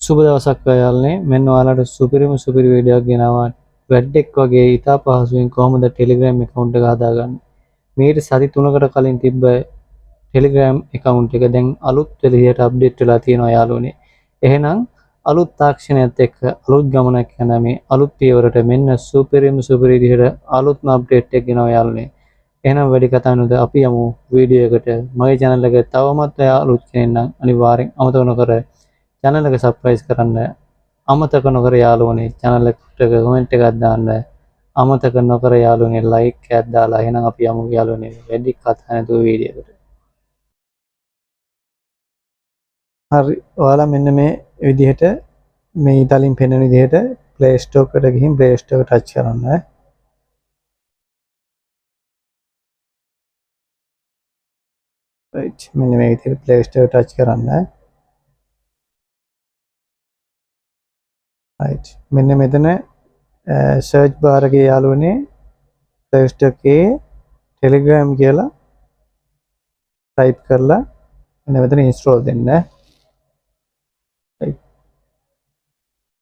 සුබ දවසක් ඔයාලනේ. මෙන්න ඔයාලට සුපිරිම සුපිරි වීඩියෝවක් ගෙනාවා. වැඩෙක් වගේ ඉතා පහසුවෙන් කොහොමද Telegram account එක හදාගන්නේ. මේට සති 3කට කලින් තිබ්බ Telegram account එක දැන් අලුත් විදිහට අප්ඩේට් වෙලා තියෙනවා යාළුවනේ. එහෙනම් අලුත් තාක්ෂණයත් එක්ක අලුත් ගමනක් යන මේ අලුත් පියවරට මෙන්න සුපිරිම සුපිරි විදිහට අලුත්ම අප්ඩේට් එකක් ගෙනවා යාළුවනේ. එහෙනම් වැඩි කතා නොකර අපි යමු වීඩියෝ එකට. මගේ channel එක තවමත් ඔයා අලුත් කෙනෙක් නම් අනිවාර්යෙන් අමතක නොකර channel එක subscribe කරන්න. අමතක නොකර යාළුවනේ channel එකට comment එකක් දාන්න. අමතක නොකර යාළුවනේ like එකක් දාලා එහෙනම් අපි යමු යාළුවනේ වැඩි කතා නැතුව වීඩියෝ එකට. හරි ඔයාලා මෙන්න මේ විදිහට මේ ඉතාලියෙන් පෙන්වන විදිහට Play Store එකට ගිහින් Play Store එක ටච් කරන්න. right මෙන්න මේ විදිහට Play Store ටච් කරන්න. right මෙන්න මෙතන search bar එකේ යාළුවනේ Play Store එකේ Telegram කියලා type කරලා මෙන්න මෙතන install දෙන්න.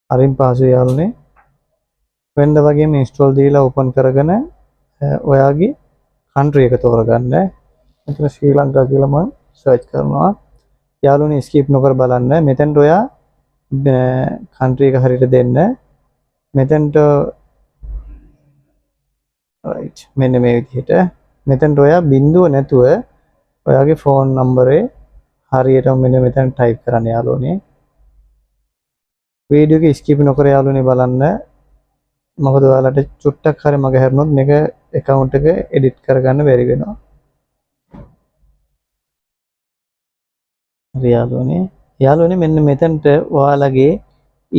හරිම පහසුයි යාළුවනේ. වෙනද වගේම install දීලා open කරගෙන ඔයාගේ country එක තෝරගන්න. මෙතන ශ්‍රී ලංකා කියලා මම search කරනවා. යාළුවනේ skip නොකර බලන්න. මෙතනට ඔයා country එක හරියට දෙන්න. මෙතනට right මෙන්න මේ විදිහට මෙතනට ඔයා බිඳුව නැතුව ඔයාගේ phone number හරියටම මෙන්න මෙතන type කරන්න යාළුවනේ. වීඩියෝ එක skip නොකර යාළුවනේ බලන්න. මොකද ඔයාලට චුට්ටක් හරි මග හැරුණොත් මේක account එක edit කරගන්න බැරි වෙනවා. හරි යාළුවනේ මෙන්න මෙතනට ඔයාලගේ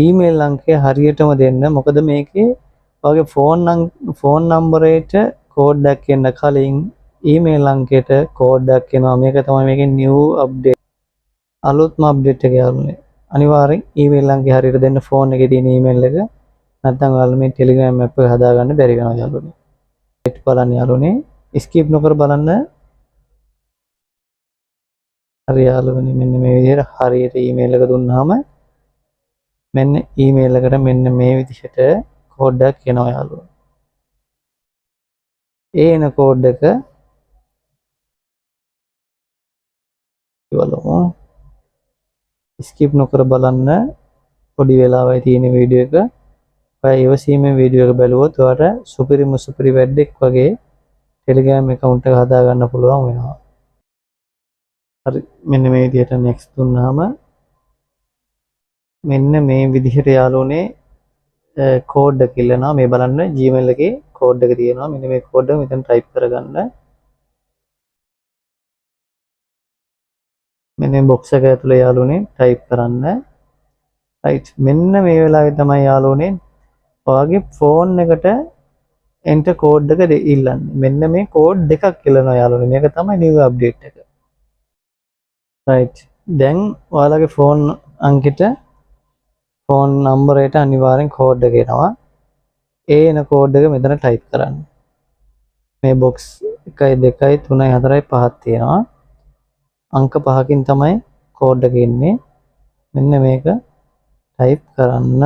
email අංකය හරියටම දෙන්න. මොකද මේකේ ඔයාගේ phone number එකට code එකක් එන්න කලින් email අංකයට code එකක් එනවා. මේක තමයි මේකේ new update අලුත්ම update එක යාළුවනේ. අනිවාර්යෙන් email අංකය හරියට දෙන්න phone එකේ තියෙන email එක. නැත්නම් ඔයාලා මේ Telegram app එක හදාගන්න බැරි වෙනවා යාළුවනේ. ඒත් බලන්න යාළුවනේ skip නොකර බලන්න. හරි යාළුවනේ මෙන්න මේ විදිහට හරියට email එක දුන්නාම මෙන්න email එකට මෙන්න මේ විදිහට code එකක් එනවා යාළුවනේ. ඒ එන code එක ඉවලමු. skip නොකර බලන්න. පොඩි වෙලාවයි තියෙන වීඩියෝ එක. ඔයා ඉවසීමෙන් වීඩියෝ එක බැලුවොත් ඔයාලට සුපිරි වැඩෙක් වගේ Telegram account එක හදාගන්න පුළුවන් වෙනවා. හරි මෙන්න මේ විදිහට next දුන්නාම මෙන්න මේ විදිහට යාළුවනේ code එක ඉල්ලනවා. මේ බලන්න Gmail එකේ code එක තියෙනවා. මෙන්න මේ code එක මෙතන type කරගන්න. මෙන්න box එක ඇතුලේ යාළුවනේ type කරන්න. right මෙන්න මේ වෙලාවේ තමයි යාළුවනේ ඔයාගේ phone එකට enter code එක ඉල්ලන්නේ. මෙන්න මේ code දෙකක් ඉල්ලනවා යාළුවනේ. මේක තමයි new update එක. right දැන් ඔයාලගේ phone අංකෙට phone number එකට අනිවාර්යෙන් code එක එනවා. ඒ එන code එක මෙතන type කරන්න. මේ box 1 2 3 4 5ක් තියෙනවා. අංක 5කින් තමයි code එක එන්නේ. මෙන්න මේක type කරන්න.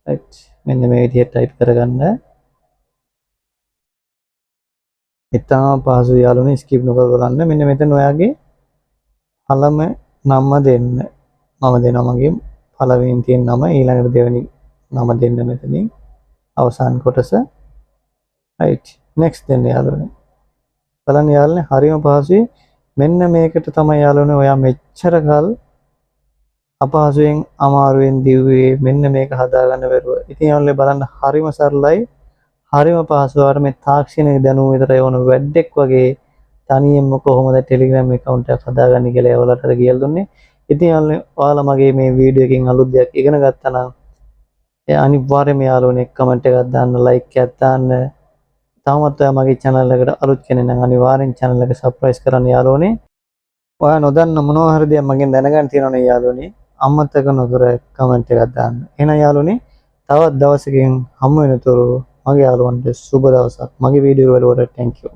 right මෙන්න මේ විදිහට type කරගන්න. ඉතාම පහසුයි යාළුවනේ skip නොකර බලන්න. මෙන්න මෙතන ඔයාගේ පළම නම දෙන්න. මම දෙනවා මගේ පළවෙනියෙන් තියෙන නම ඊළඟට දෙවෙනි නම දෙන්න මෙතනින් අවසාන කොටස. right next දෙන්න යාළුවනේ. බලන්න යාළුවනේ හරිම පහසුයි. මෙන්න මේකට තමයි යාළුවනේ ඔයා මෙච්චර කල් අපහසුයෙන් අමාරුවෙන් දිව්වේ මෙන්න මේක හදාගන්න බැරුව. ඉතින් යාළුවනේ බලන්න හරිම සරලයි. හරිම පහසුවට මේ තාක්ෂණික දැනුම විතරයි ඕන වැඩෙක් වගේ තනියෙන්ම කොහොමද Telegram account එකක් හදාගන්නේ කියලා ඔයාලට කියලා දුන්නේ. ඉතින් යාළුවනේ ඔයාලා මගේ මේ වීඩියෝ එකෙන් අලුත් දෙයක් ඉගෙන ගත්තා නම් අනිවාර්යයෙන්ම යාළුවනේ comment එකක් දාන්න, like එකක් දාන්න. තාමත් ඔයා මගේ channel එකට අලුත් කෙනෙක් නම් අනිවාර්යෙන් channel එක subscribe කරන්න යාළුවනේ. ඔයා නොදන්න මොනවා හරි දෙයක් මගෙන් දැනගන්න තියෙනවනේ යාළුවනේ. අමතක නොකර comment එකක් දාන්න. එහෙනම් යාළුවනේ තවත් දවසකින් හමු වෙනතුරු මගේ යාළුවන්ට සුබ දවසක්. මගේ වීඩියෝ වලට thank you.